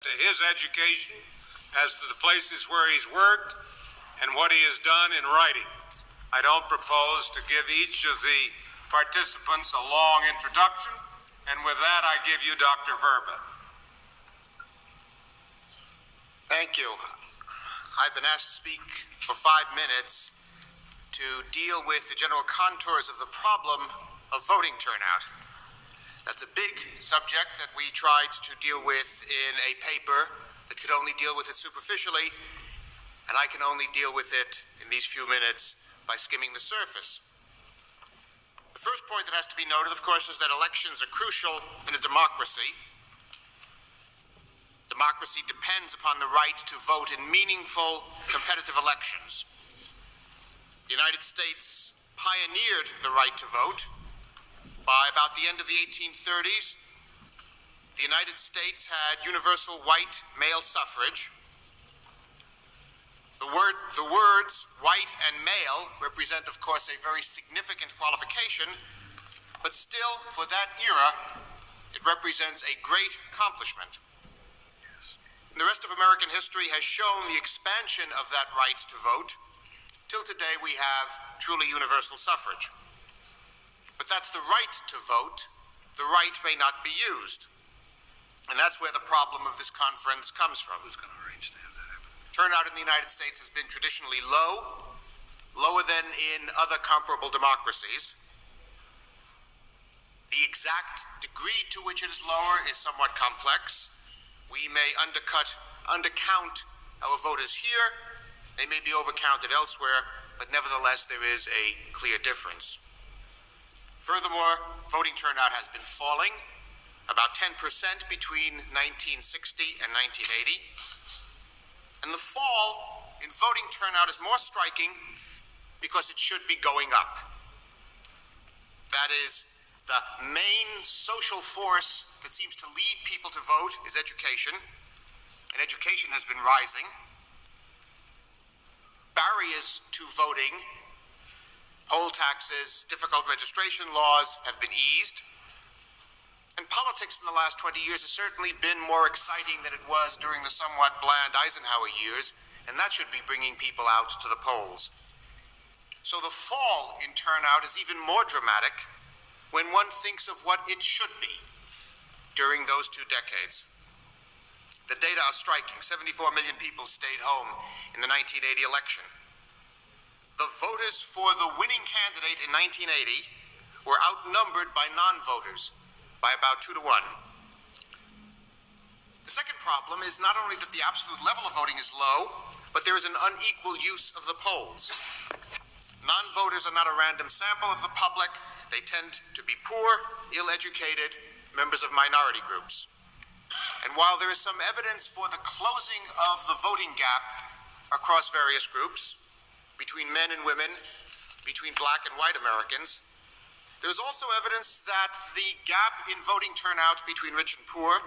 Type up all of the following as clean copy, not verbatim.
to his education, as to the places where he's worked, and what he has done in writing. I don't propose to give each of the participants a long introduction, and with that I give you Dr. Verba. Thank you. I've been asked to speak for 5 minutes to deal with the general contours of the problem of voting turnout. That's a big subject that we tried to deal with in a paper that could only deal with it superficially, and I can only deal with it in these few minutes by skimming the surface. The first point that has to be noted, of course, is that elections are crucial in a democracy. Democracy depends upon the right to vote in meaningful, competitive elections. The United States pioneered the right to vote. By about the end of the 1830s, the United States had universal white male suffrage. The words white and male represent, of course, a very significant qualification, but still, for that era, it represents a great accomplishment. And the rest of American history has shown the expansion of that right to vote. Till today, we have truly universal suffrage. But that's the right to vote. The right may not be used. And that's where the problem of this conference comes from. Who's going to arrange to have that happen? Turnout in the United States has been traditionally low, lower than in other comparable democracies. The exact degree to which it is lower is somewhat complex. We may undercount our voters here. They may be overcounted elsewhere, but nevertheless there is a clear difference. Furthermore, voting turnout has been falling, about 10% between 1960 and 1980. And the fall in voting turnout is more striking because it should be going up. That is, the main social force that seems to lead people to vote is education, and education has been rising. Barriers to voting, poll taxes, difficult registration laws have been eased. And politics in the last 20 years has certainly been more exciting than it was during the somewhat bland Eisenhower years, and that should be bringing people out to the polls. So the fall in turnout is even more dramatic when one thinks of what it should be during those 2 decades. The data are striking. 74 million people stayed home in the 1980 election. The voters for the winning candidate in 1980 were outnumbered by non-voters by about 2 to 1. The second problem is not only that the absolute level of voting is low, but there is an unequal use of the polls. Non-voters are not a random sample of the public. They tend to be poor, ill-educated members of minority groups. And while there is some evidence for the closing of the voting gap across various groups, between men and women, between black and white Americans, there's also evidence that the gap in voting turnout between rich and poor,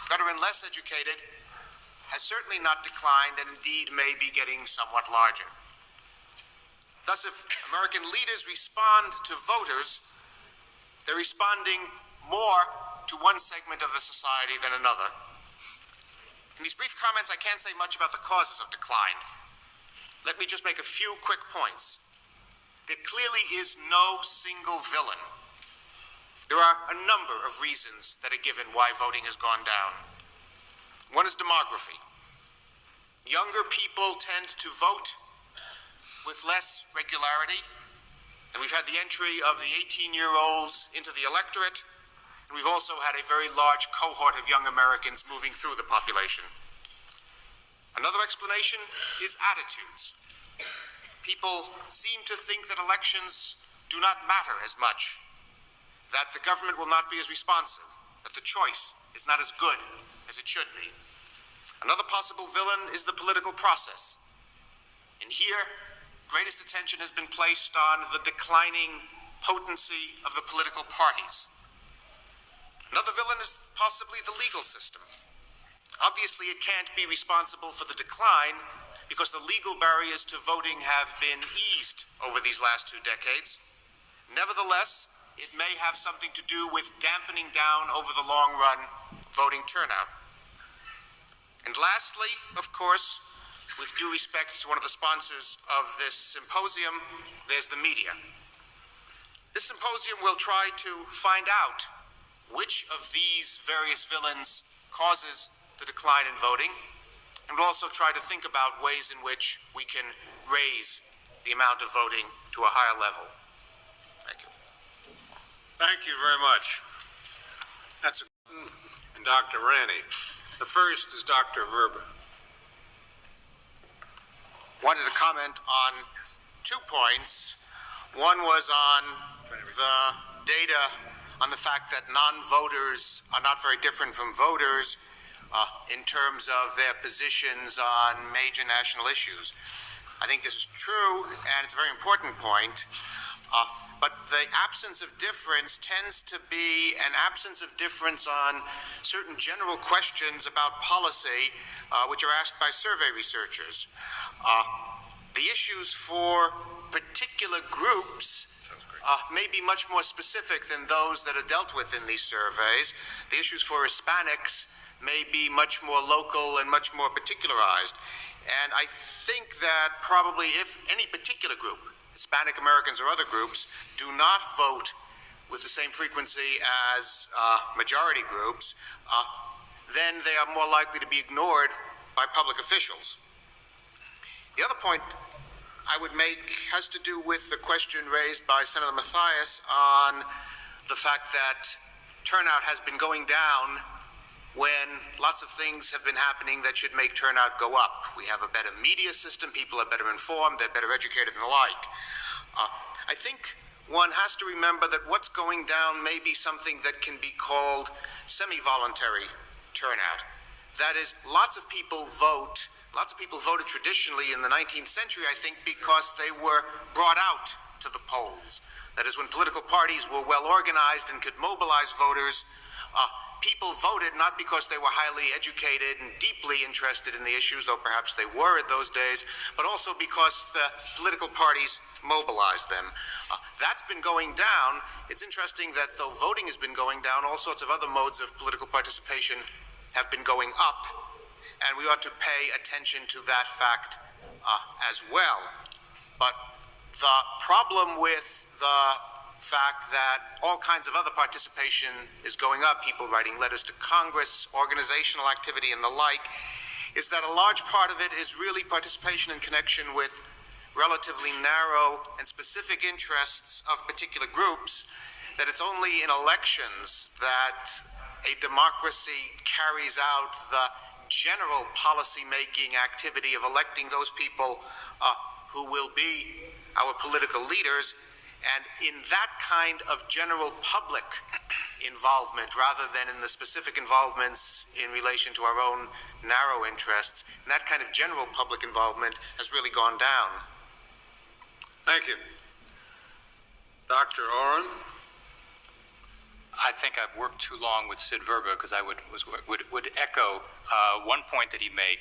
better and less educated, has certainly not declined and indeed may be getting somewhat larger. Thus, if American leaders respond to voters, they're responding more to one segment of the society than another. In these brief comments, I can't say much about the causes of decline. Let me just make a few quick points. There clearly is no single villain. There are a number of reasons that are given why voting has gone down. One is demography. Younger people tend to vote with less regularity, and we've had the entry of the 18-year-olds into the electorate, and we've also had a very large cohort of young Americans moving through the population. Another explanation is attitudes. People seem to think that elections do not matter as much, that the government will not be as responsive, that the choice is not as good as it should be. Another possible villain is the political process. And here, greatest attention has been placed on the declining potency of the political parties. Another villain is possibly the legal system. Obviously, it can't be responsible for the decline because the legal barriers to voting have been eased over these last 2 decades. Nevertheless, it may have something to do with dampening down over the long run voting turnout. And lastly, of course, with due respect to one of the sponsors of this symposium, there's the media. This symposium will try to find out which of these various villains causes the decline in voting, and we'll also try to think about ways in which we can raise the amount of voting to a higher level. Thank you. Thank you very much. That's and Dr. Rennie. The first is Dr. Verba. Wanted to comment on 2 points. One was on the data on the fact that non-voters are not very different from voters in terms of their positions on major national issues. I think this is true, and it's a very important point. But the absence of difference tends to be an absence of difference on certain general questions about policy, which are asked by survey researchers. The issues for particular groups may be much more specific than those that are dealt with in these surveys. The issues for Hispanics may be much more local and much more particularized. And I think that probably if any particular group, Hispanic Americans or other groups, do not vote with the same frequency as majority groups, then they are more likely to be ignored by public officials. The other point I would make has to do with the question raised by Senator Mathias on the fact that turnout has been going down when lots of things have been happening that should make turnout go up. We have a better media system, people are better informed, they're better educated and the like. I think one has to remember that what's going down may be something that can be called semi-voluntary turnout. That is, lots of people voted traditionally in the 19th century, I think, because they were brought out to the polls. That is, when political parties were well organized and could mobilize voters, people voted not because they were highly educated and deeply interested in the issues, though perhaps they were in those days, but also because the political parties mobilized them. That's been going down. It's interesting that though voting has been going down, all sorts of other modes of political participation have been going up, and we ought to pay attention to that fact as well. But the problem with the fact that all kinds of other participation is going up, people writing letters to Congress, organizational activity and the like, is that a large part of it is really participation in connection with relatively narrow and specific interests of particular groups, that it's only in elections that a democracy carries out the general policy-making activity of electing those people who will be our political leaders. And in that kind of general public involvement, rather than in the specific involvements in relation to our own narrow interests, and that kind of general public involvement has really gone down. Thank you. Dr. Oren? I think I've worked too long with Sid Verba, because I would echo one point that he made.